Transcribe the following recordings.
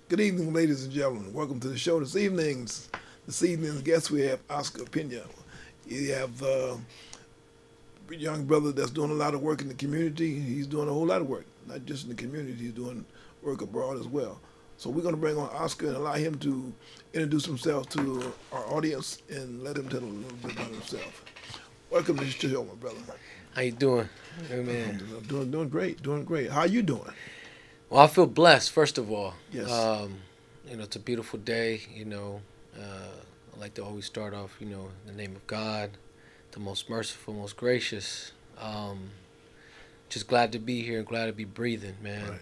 Good evening, ladies and gentlemen. Welcome to the show this evening. This evening's guest, we have Oscar Pena. You have a young brother that's doing a lot of work in the community. He's doing a whole lot of work, not just in the community, he's doing work abroad as well. So we're going to bring on Oscar and allow him to introduce himself to our audience and let him tell a little bit about himself. Welcome to the show, my brother. How you doing? Hey, man. Doing great, doing great. How you doing? Well, I feel blessed. First of all, Yes. it's a beautiful day. I like to always start off, in the name of God, the most merciful, most gracious. Um, just glad to be here and glad to be breathing, man. Right.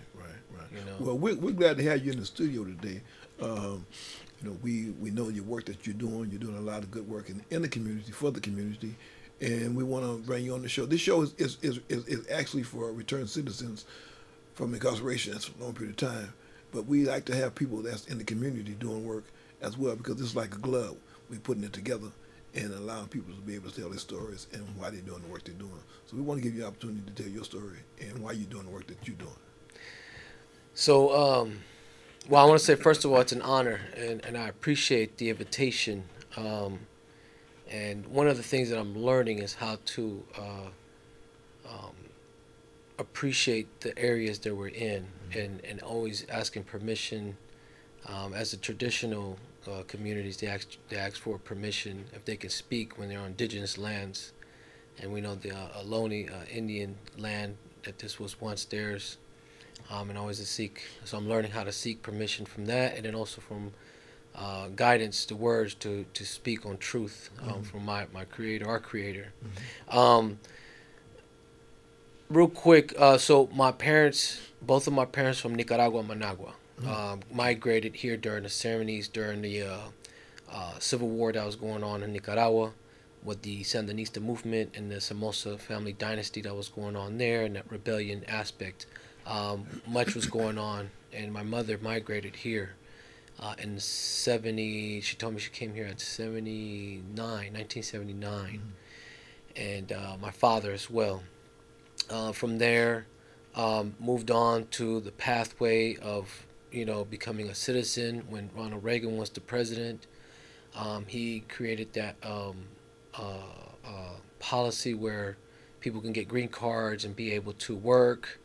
You know. Well, we're glad to have you in the studio today. Um, we know your work that you're doing. You're doing a lot of good work in the community, for the community, and we want to bring you on the show. This show is actually for returned citizens from incarceration. That's a long period of time. But we like to have people that's in the community doing work as well because it's like a glove. We're putting it together and allowing people to be able to tell their stories and why they're doing the work they're doing. So we want to give you the opportunity to tell your story and why you're doing the work that you're doing. So, well, I want to say first of all, it's an honor, and I appreciate the invitation. And one of the things that I'm learning is how to um, appreciate the areas that we're in and always asking permission. As the traditional communities, they ask for permission if they can speak when they're on indigenous lands. And we know the Ohlone Indian land, that this was once theirs, and always to seek. So I'm learning how to seek permission from that, and then also from guidance, the words to speak on truth from my creator, our creator. Um, Real quick, so my parents, both of my parents from Nicaragua, Managua, migrated here during the ceremonies during the civil war that was going on in Nicaragua with the Sandinista movement and the Somoza family dynasty that was going on there and that rebellion aspect. Much was going on, and my mother migrated here in 70. She told me she came here at 79, 1979, and my father as well. From there, moved on to the pathway of becoming a citizen when Ronald Reagan was the president. He created that policy where people can get green cards and be able to work,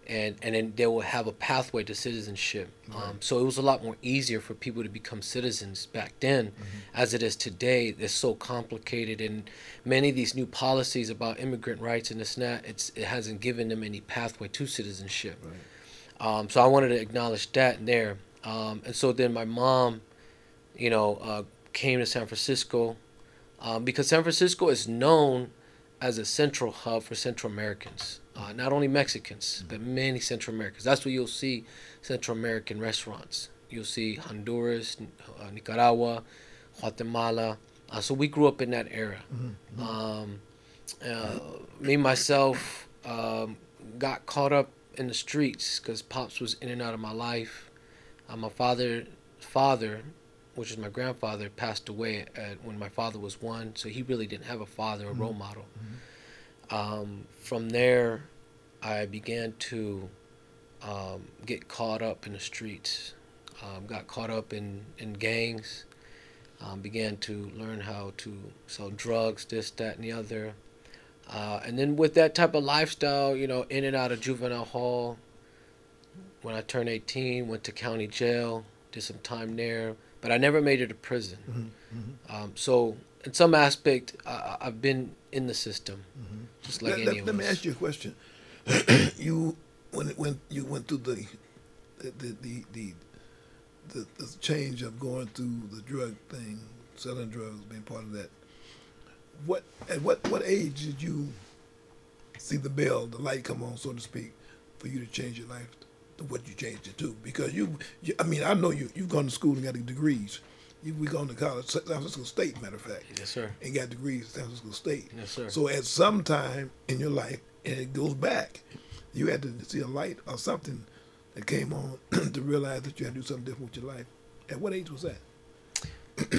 and then they will have a pathway to citizenship. Right. So it was a lot more easier for people to become citizens back then, as it is today. It's so complicated, and many of these new policies about immigrant rights and this and that, it hasn't given them any pathway to citizenship. Right. So I wanted to acknowledge that in there. And so then my mom, came to San Francisco because San Francisco is known as a central hub for Central Americans, not only Mexicans, but many Central Americans. That's where you'll see Central American restaurants. You'll see Honduras, Nicaragua, Guatemala. So we grew up in that era. Um, Me, myself, got caught up in the streets because Pops was in and out of my life. My father, which is my grandfather, passed away when my father was one, so he really didn't have a father or role model. From there, I began to get caught up in the streets, got caught up in gangs, began to learn how to sell drugs, this, that, and the other. And then with that type of lifestyle, in and out of juvenile hall, when I turned 18, went to county jail, did some time there, but I never made it to prison. So in some aspect, I've been in the system, just like any of Let me us. ask you a question. you when you went through the the, the the change of going through the drug thing, selling drugs, being part of that. What age did you see the bell, the light come on, so to speak, for you to change your life to what you changed it to? Because I mean, I know you've gone to school and got degrees. We gone to college, San Francisco State, matter of fact, Yes, sir. and got degrees at San Francisco State. Yes, sir. So at some time in your life, and it goes back, you had to see a light or something that came on to realize that you had to do something different with your life. At what age was that?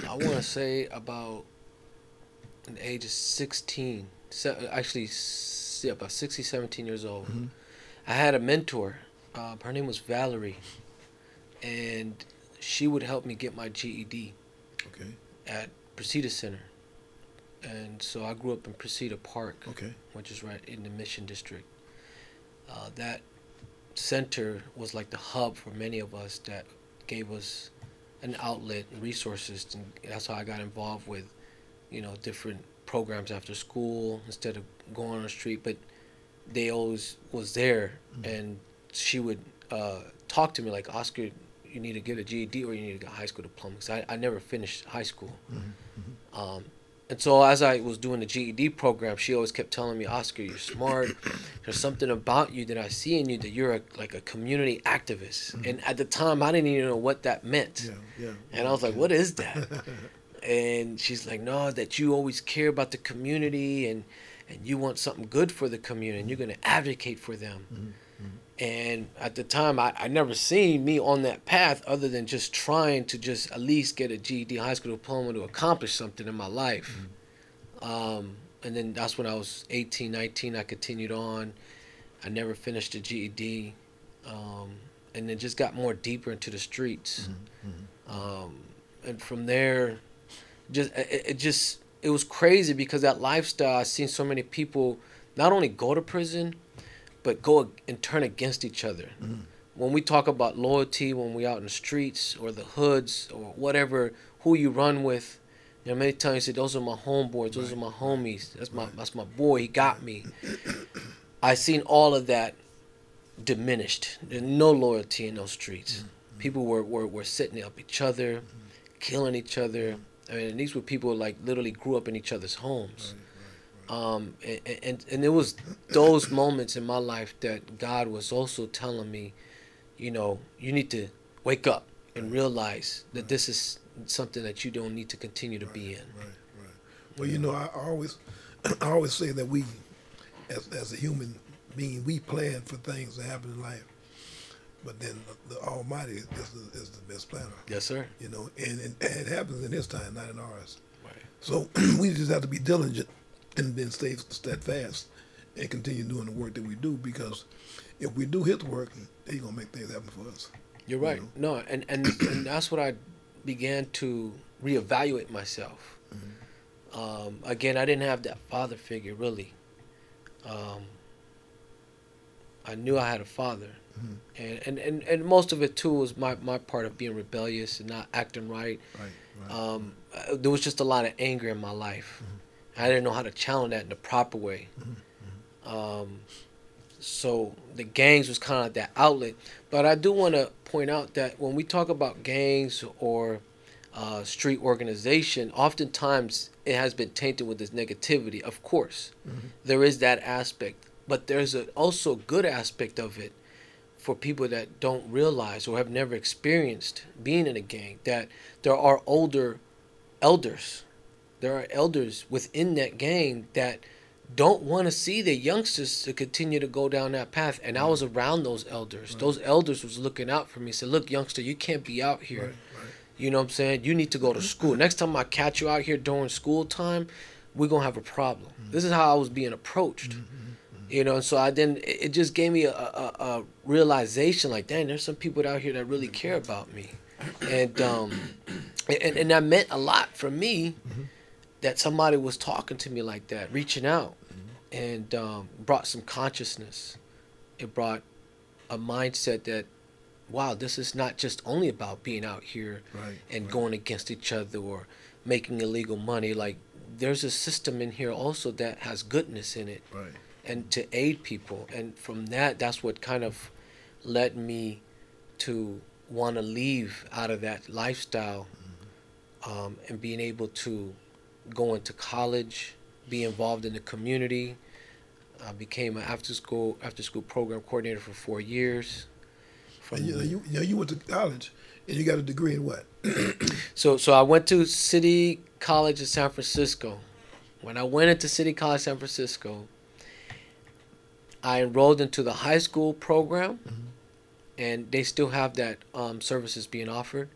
I want to say about an age of 16, actually, yeah, about 16, 17 years old. I had a mentor. Her name was Valerie, and she would help me get my GED Okay. at Precita Center. And so I grew up in Precita Park, Okay. which is right in the Mission District. That center was like the hub for many of us that gave us an outlet and resources. And that's how I got involved with, different programs after school instead of going on the street. But they always was there, and she would talk to me like, Oscar, you need to get a GED or you need to get a high school diploma. Because I never finished high school. And so as I was doing the GED program, she always kept telling me, Oscar, you're smart. There's something about you that I see in you that you're like a community activist. And at the time, I didn't even know what that meant. And I was like, what is that? And she's like, no, that you always care about the community and you want something good for the community and you're going to advocate for them. And at the time, I never seen me on that path other than just trying to just at least get a GED high school diploma to accomplish something in my life. And then that's when I was 18, 19, I continued on. I never finished the GED. And then just got more deeper into the streets. And from there, it was crazy because that lifestyle, I've seen so many people not only go to prison, but go and turn against each other. When we talk about loyalty, when we out in the streets or the hoods or whatever, who you run with, many times you say, those are my homeboys, those are my homies, that's my boy, he got me. I seen all of that diminished. There's no loyalty in those streets. People were setting up each other, killing each other. I mean, these were people like literally grew up in each other's homes. And it was those moments in my life that God was also telling me, you need to wake up and realize that this is something that you don't need to continue to be in. Well, I always say that we, as a human being, we plan for things that happen in life, but then the Almighty is the best planner. Yes, sir. And it happens in His time, not in ours. Right. So we just have to be diligent and then stay steadfast and continue doing the work that we do, because if we do His work, He's gonna make things happen for us. You're right. No, and that's what I began to reevaluate myself. Again, I didn't have that father figure really. I knew I had a father, and most of it too was my part of being rebellious and not acting right. There was just a lot of anger in my life. I didn't know how to channel that in the proper way. So the gangs was kind of that outlet. But I do want to point out that when we talk about gangs or street organization, oftentimes it has been tainted with this negativity. Of course, there is that aspect. But there's also good aspect of it for people that don't realize or have never experienced being in a gang, that there are older elders. There are elders within that gang that don't want to see the youngsters to continue to go down that path. And I was around those elders. Those elders was looking out for me. Said, look, youngster, you can't be out here. You know what I'm saying? You need to go to school. Next time I catch you out here during school time, we're going to have a problem. This is how I was being approached. And so it just gave me a realization like, dang, there's some people out here that really care about me. And that meant a lot for me that somebody was talking to me like that, reaching out, and brought some consciousness. It brought a mindset that, wow, this is not just only about being out here and going against each other or making illegal money. Like, there's a system in here also that has goodness in it. And to aid people. And from that's what kind of led me to want to leave out of that lifestyle, and being able to go into college, be involved in the community. I became an after school program coordinator for 4 years. You went to college and you got a degree in what? So I went to City College of San Francisco. When I went into City College San Francisco, I enrolled into the high school program, and they still have that services being offered.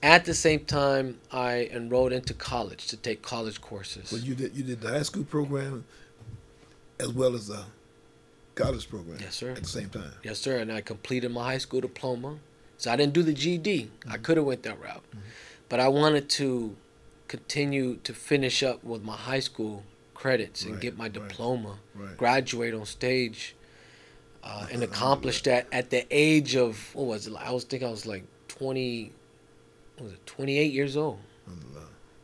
At the same time, I enrolled into college to take college courses. So you did the high school program as well as the college program. Yes, sir. At the same time. Yes, sir. And I completed my high school diploma So I didn't do the GED. I could have went that route. But I wanted to continue to finish up with my high school credits and get my diploma, graduate on stage, and accomplish that at the age of, what was it? I was like 28 years old.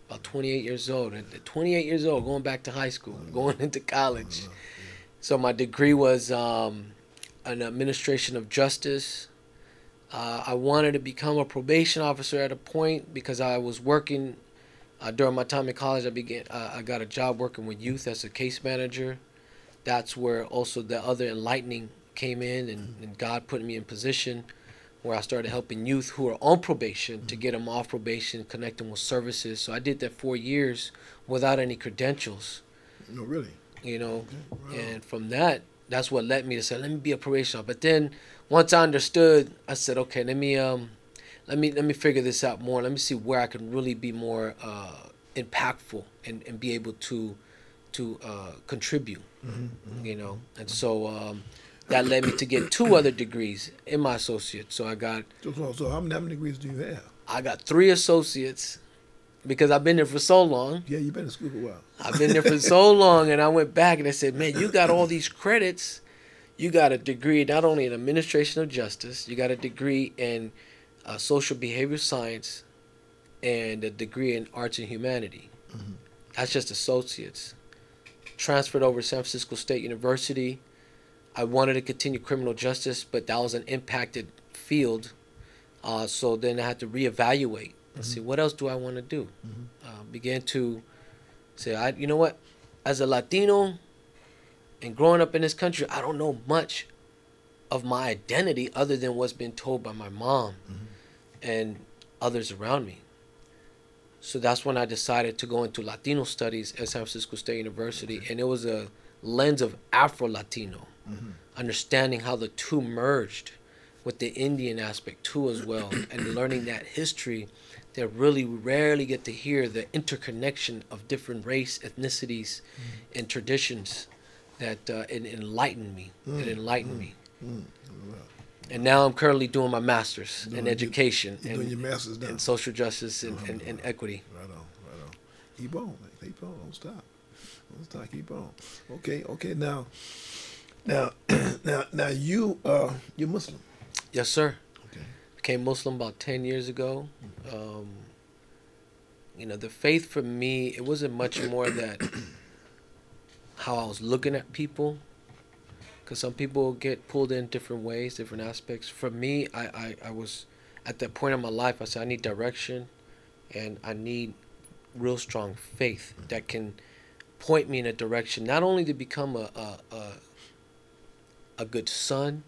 About 28 years old. At 28 years old, going back to high school, going into college. So my degree was an administration of justice. I wanted to become a probation officer at a point because I was working during my time in college. I got a job working with youth as a case manager. That's where also the other enlightening came in, and God put me in position where I started helping youth who are on probation to get them off probation, connect them with services. So I did that 4 years without any credentials. No, really? You know, Okay. Wow. and from that, that's what led me to say, let me be a probation officer. But then once I understood, I said, okay, let me figure this out more. Let me see where I can really be more impactful and be able to contribute. You know, and so that led me to get 2 other degrees in my associate. So I got So how many degrees do you have? I got 3 associates because I've been there for so long. Yeah, you've been in school for a while. I've been there for so long, and I went back and I said, man, you got all these credits. You got a degree not only in administration of justice, you got a degree in social behavior science, and a degree in arts and humanity. That's just associates. Transferred over to San Francisco State University. I wanted to continue criminal justice, but that was an impacted field. So then I had to reevaluate and see, what else do I want to do? Began to say, you know what? As a Latino and growing up in this country, I don't know much of my identity other than what's been told by my mom and others around me. So that's when I decided to go into Latino studies at San Francisco State University, and it was a lens of Afro-Latino, understanding how the two merged with the Indian aspect too as well, and learning that history that really rarely get to hear the interconnection of different race, ethnicities, and traditions that it enlightened me. It enlightened me. And now I'm currently doing my master's in education doing your master's now. in social justice and equity. Right on, right on. Keep on, man. Keep on. Don't stop. Don't stop. Keep on. Okay. Now, you're Muslim. Yes, sir. Okay. Became Muslim about 10 years ago. You know, the faith for me, it wasn't much more that how I was looking at people, because some people get pulled in different ways, different aspects. For me, I was at that point in my life, I said, I need direction, and I need real strong faith that can point me in a direction, not only to become a good son,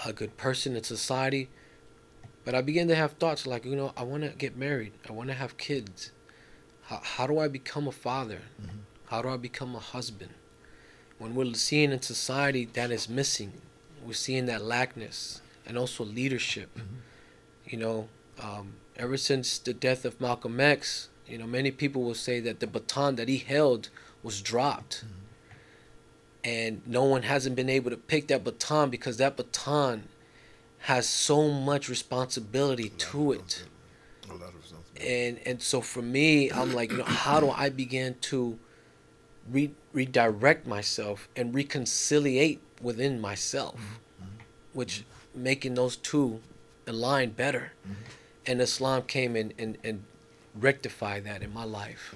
a good person in society, but I began to have thoughts like, you know, I want to get married. I want to have kids. How do I become a father? How do I become a husband? When we're seeing in society that is missing, we're seeing that lackness, and also leadership. You know, ever since the death of Malcolm X, you know, many people will say that the baton that he held was dropped. And no one hasn't been able to pick that baton because that baton has so much responsibility to it. A lot of responsibility. And so for me, I'm like, you know, how do I begin to redirect myself and reconciliate within myself, which making those two align better. And Islam came in and rectified that in my life.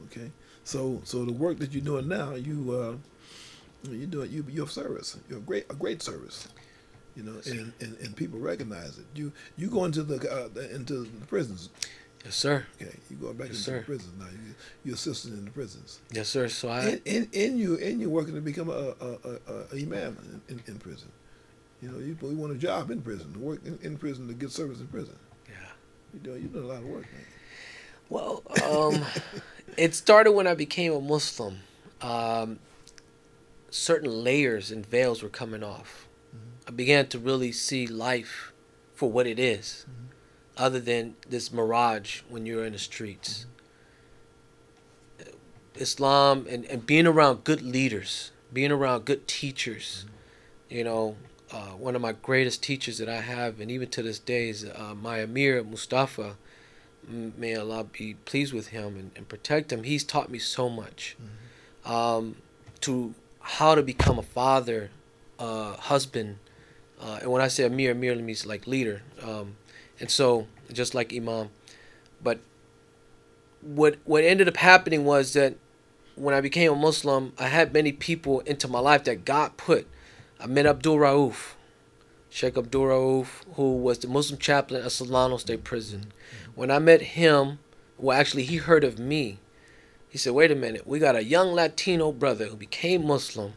Okay. So the work that you're doing now, you're of service. You're a great service. You know, and people recognize it. You go into the prisons. Yes, sir. Okay, you go back into the prisons now. You're assisting in the prisons. Yes, sir. So you're working to become a imam in prison. You know, you want a job in prison, to work in prison, to get service in prison. Yeah. You're doing a lot of work, man. Well, it started when I became a Muslim. Certain layers and veils were coming off. I began to really see life for what it is, other than this mirage when you're in the streets. Islam and being around good leaders, being around good teachers, you know, one of my greatest teachers that I have, and even to this day, is my Amir Mustafa. May Allah be pleased with him and protect him. He's taught me so much, to how to become a father, husband, and when I say Amir means like leader, and so just like Imam. But what ended up happening was that when I became a Muslim, I had many people into my life that God put. I met Abdul Rauf, Sheikh Abdul Rauf, who was the Muslim chaplain at Solano State Prison. When I met him, well, actually, he heard of me. He said, wait a minute, we got a young Latino brother who became Muslim.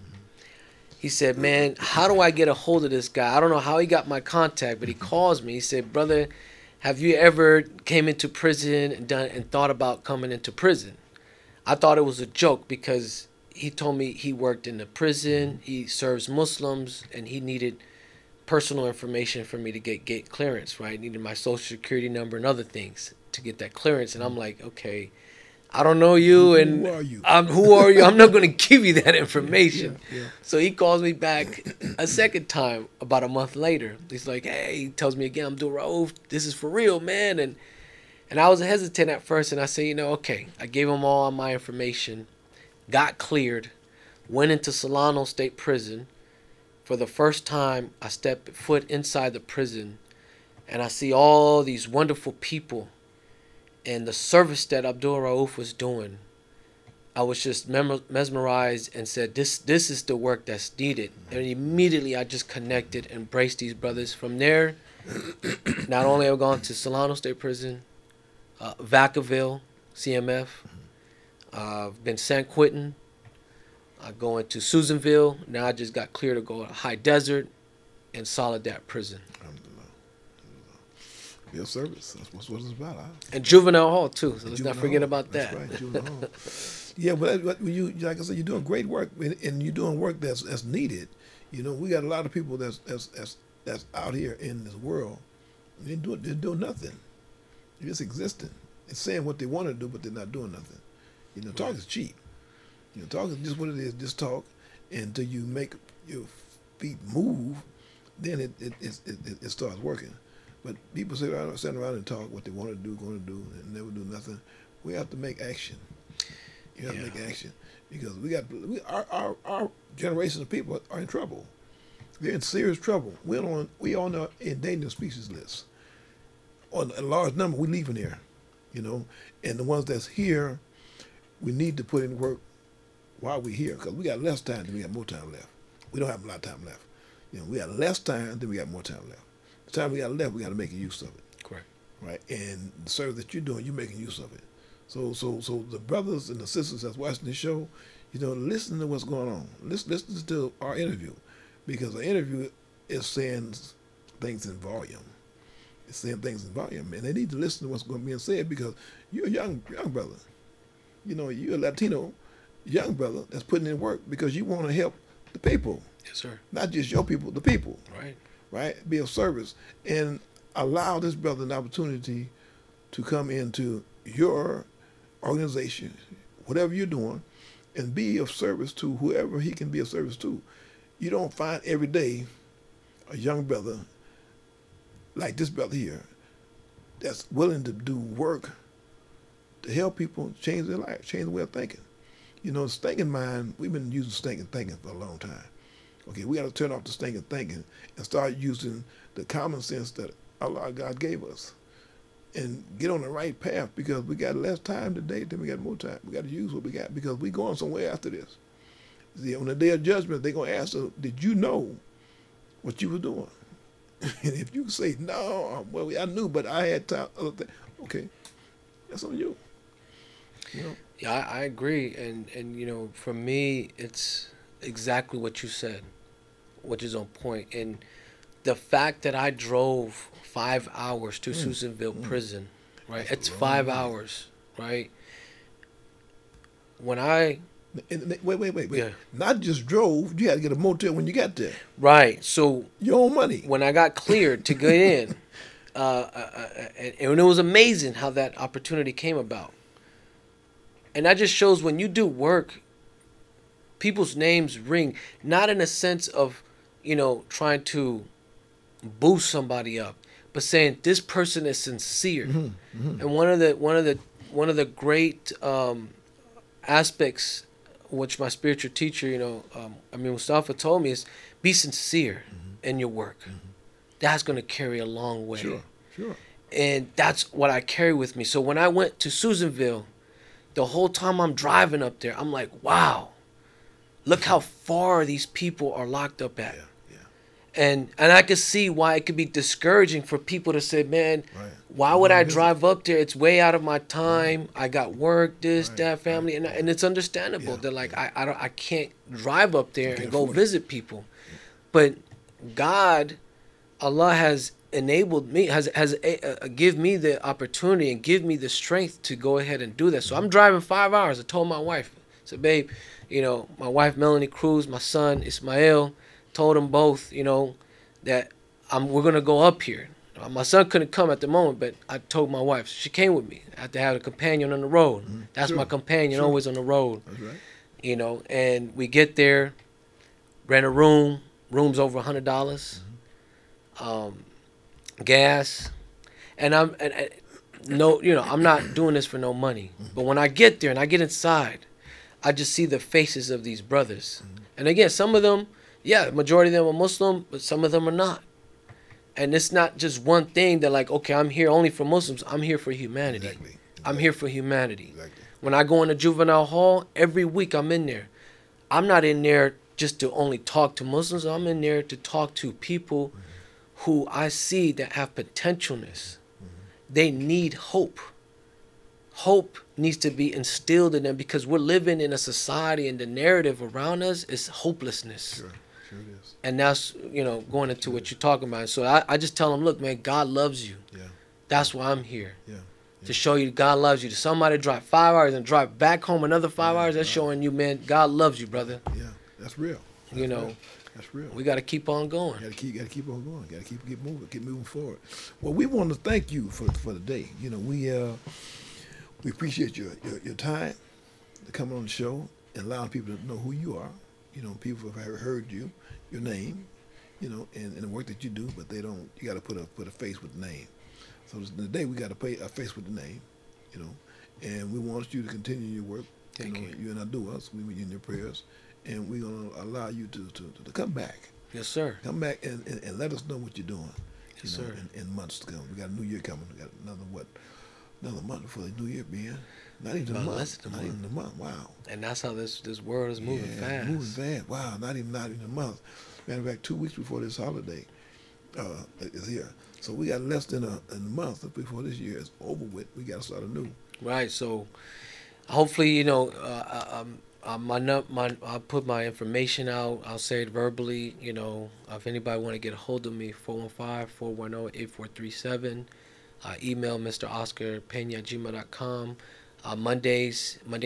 He said, man, how do I get a hold of this guy? I don't know how he got my contact, but he calls me. He said, brother, have you ever came into prison and thought about coming into prison? I thought it was a joke because he told me he worked in the prison, he serves Muslims, and he needed personal information for me to get gate clearance, right? Needed my social security number and other things to get that clearance. And I'm like, okay, I don't know you, and who are you? Who are you? I'm not going to give you that information. Yeah. So he calls me back a second time about a month later. He's like, hey, he tells me again, Abdul Rauf, this is for real, man. And I was hesitant at first, and I said, okay. I gave him all my information, got cleared, went into Solano State Prison. For the first time, I stepped foot inside the prison, and I see all these wonderful people and the service that Abdul Rauf was doing. I was just mesmerized and said, this is the work that's needed. And immediately I just connected, embraced these brothers. From there, not only have I gone to Solano State Prison, Vacaville, CMF, I've been San Quentin, I go into Susanville. Now I just got clear to go to High Desert and Soledad Prison. Your service. That's what it's about. And Juvenile Hall, too. So let's not forget about that. That's right, Juvenile Hall. Yeah, but when you, like I said, you're doing great work, and you're doing work that's needed. We got a lot of people that's out here in this world. They're doing nothing. They're just existing. They're saying what they want to do, but they're not doing nothing. Talk is cheap. Talk is just what it is. Just talk, and until you make your feet move, then it starts working. But people sit around and talk what they want to do, going to do, and never do nothing. We have to make action. You have to make action because our generation of people are in trouble. They're in serious trouble. We on the endangered species list. On a large number, we leaving here, and the ones that's here, we need to put in work while we're here because we got less time than we got more time left. We don't have a lot of time left. We got less time than we got more time left. The time we got left, we got to make use of it. Correct. Right, and the service that you're doing, you're making use of it. So the brothers and the sisters that's watching this show, listen to what's going on. Listen to our interview, because the interview is saying things in volume. It's saying things in volume, and they need to listen to what's going to be said because you're a young brother. You're a Latino young brother that's putting in work because you want to help the people. Yes, sir. Not just your people, the people. Right. Right? Be of service and allow this brother an opportunity to come into your organization, whatever you're doing, and be of service to whoever he can be of service to. You don't find every day a young brother like this brother here that's willing to do work to help people change their life, change the way of thinking. Stinking mind, we've been using stinking thinking for a long time. Okay, we got to turn off the stinking thinking and start using the common sense that Allah God gave us and get on the right path because we got less time today than we got more time. We got to use what we got because we're going somewhere after this. See, on the day of judgment, they're going to ask us, did you know what you were doing? And if you say, no, well, I knew, but I had time. Okay, that's on you. Yeah, I agree. And for me, it's exactly what you said, which is on point. And the fact that I drove 5 hours to Susanville Prison, right? It's 5 hours, right? When I... Wait. Yeah. Not just drove, you had to get a motel when you got there. Right. So... Your own money. When I got cleared to get in, and it was amazing how that opportunity came about. And that just shows when you do work, people's names ring, not in a sense of trying to boost somebody up, but saying this person is sincere. And one of the great aspects, which my spiritual teacher, Mustafa told me, is be sincere in your work. That's going to carry a long way. Sure, sure. And that's what I carry with me. So when I went to Susanville, the whole time I'm driving up there, I'm like, wow, look how far these people are locked up at. Yeah, yeah. And I could see why it could be discouraging for people to say, man, Right. why would I drive up there? It's way out of my time. I got work, this, Right, that, family, right, and it's understandable. Yeah, They're like, I can't drive up there can't and go afford it. visit people. But God, Allah has enabled me, has give me the opportunity and give me the strength to go ahead and do that. So I'm driving 5 hours. I told my wife, I said, babe, my wife Melanie Cruz, my son Ismael, told them both, that we're gonna go up here. My son couldn't come at the moment, but I told my wife. She came with me. I had to have a companion on the road. That's Sure, my companion, sure. always on the road. That's right. And we get there, rent a room. Room's over $100. Gas, and I'm not doing this for no money. But when I get there and I get inside, I just see the faces of these brothers. And again, some of them, the majority of them are Muslim, but some of them are not. And it's not just one thing that like, okay, I'm here only for Muslims. I'm here for humanity. Exactly. I'm here for humanity. Exactly. When I go into juvenile hall, every week I'm in there. I'm not in there just to only talk to Muslims. I'm in there to talk to people who I see that have potentialness. They need hope. Hope needs to be instilled in them because we're living in a society and the narrative around us is hopelessness. Sure it is. And that's, going into what you're talking about. So I just tell them, look, man, God loves you. Yeah. That's why I'm here. Yeah. To show you God loves you. To somebody drive 5 hours and drive back home another 5 hours, that's showing you, man, God loves you, brother. Yeah. That's real. That's real. We got to keep on going. Got to keep on going. Got to keep moving forward. Well, we want to thank you for the day. We appreciate your time to come on the show and allowing people to know who you are. People have heard you, your name, and the work that you do, but they don't. You got to put a face with the name. So today we got to put a face with the name, and we want you to continue your work. Thank you. You and I do us. We in your prayers. And we're going to allow you to come back. Yes, sir. Come back and let us know what you're doing. Yes, sir. In months to come. We got a new year coming. We got another month before the new year being. Not even a month. Not even a month. Wow. And that's how this world is moving fast. Moving fast. Wow. Not even a month. Matter of fact, 2 weeks before this holiday is here. So we got less than a month before this year is over with. We got to start anew. Right. So hopefully, I'll put my information out. I'll say it verbally. If anybody want to get a hold of me, 415-410-8437. Email Mr. Oscar Pena at gmail.com. Monday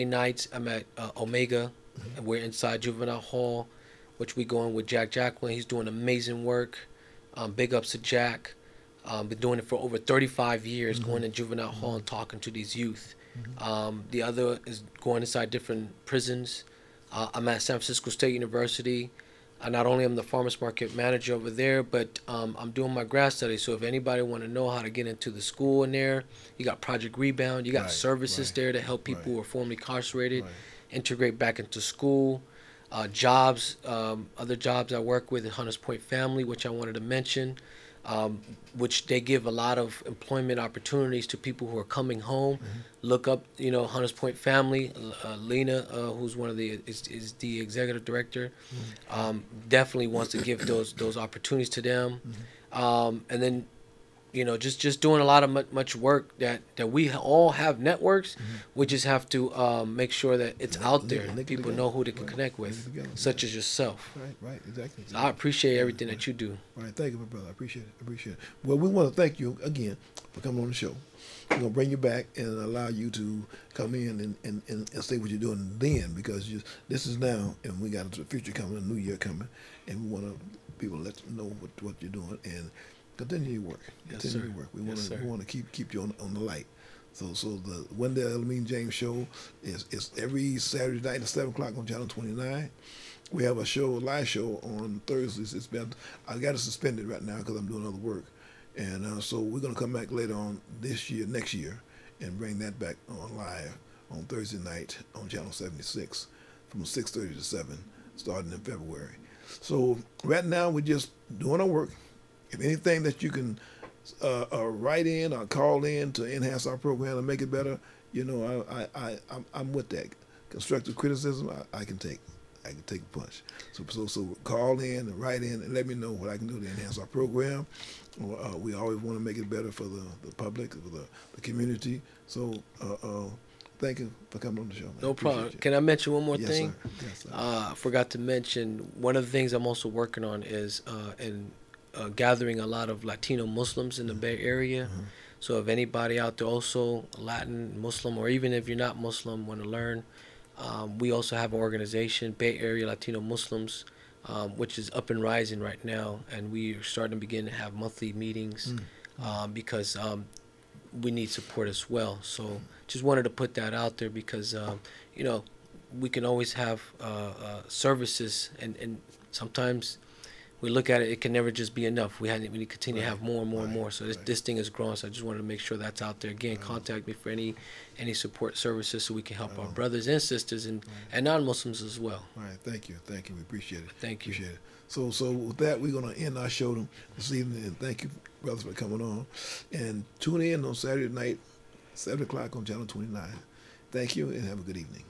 nights, I'm at Omega. And we're inside Juvenile Hall, which we going with Jack Jacqueline. He's doing amazing work. Big ups to Jack. Been doing it for over 35 years, going in Juvenile Hall and talking to these youth. The other is going inside different prisons. I'm at San Francisco State University. Not only am the farmers market manager over there, but I'm doing my grad study. So if anybody want to know how to get into the school in there, you got Project Rebound. You got services there to help people who are formerly incarcerated integrate back into school. Jobs, other jobs I work with at Hunters Point Family, which I wanted to mention. Which they give a lot of employment opportunities to people who are coming home. Look up, Hunters Point Family. Lena, who's one of is the executive director, definitely wants to give those opportunities to them. And then, just doing a lot of much work that we all have networks. We just have to make sure that it's out there. People know who they can connect with, such as yourself. Right, exactly. So I appreciate everything that you do. Right, thank you, my brother. I appreciate it. Well, we want to thank you again for coming on the show. We're going to bring you back and allow you to come in and say what you're doing then, because this is now, and we got the future coming, a new year coming, and we want people to let them know what you're doing and continue your work. Yes, sir. We want to keep you on the light. So the Wendell Elamine James show is every Saturday night at 7 o'clock on Channel 29. We have a show, a live show on Thursdays. I got it suspended right now because I'm doing other work, and so we're gonna come back later on next year, and bring that back on live on Thursday night on Channel 76 from 6:30 to 7, starting in February. So right now we're just doing our work. If anything that you can write in or call in to enhance our program and make it better, I'm with that. Constructive criticism, I can take. I can take a punch. So call in and write in and let me know what I can do to enhance our program. We always want to make it better for the public, for the community. So thank you for coming on the show, man. No problem. Can I mention one more Yes, thing? sir. Yes, sir. I forgot to mention one of the things I'm also working on is gathering a lot of Latino Muslims in the Bay Area. So if anybody out there also Latin, Muslim, or even if you're not Muslim, want to learn, we also have an organization, Bay Area Latino Muslims, which is up and rising right now, and we are starting to begin to have monthly meetings because we need support as well. So just wanted to put that out there because we can always have services, and sometimes we look at it, it can never just be enough. We need to continue to have more and more and more. So this thing is growing. So I just wanted to make sure that's out there. Again, contact me for any support services so we can help our brothers and sisters and non-Muslims as well. All right, thank you. We appreciate it. Thank you. Appreciate it. So with that, we're going to end our show this evening, and thank you, brothers, for coming on. And tune in on Saturday night, 7 o'clock on Channel 29. Thank you, and have a good evening.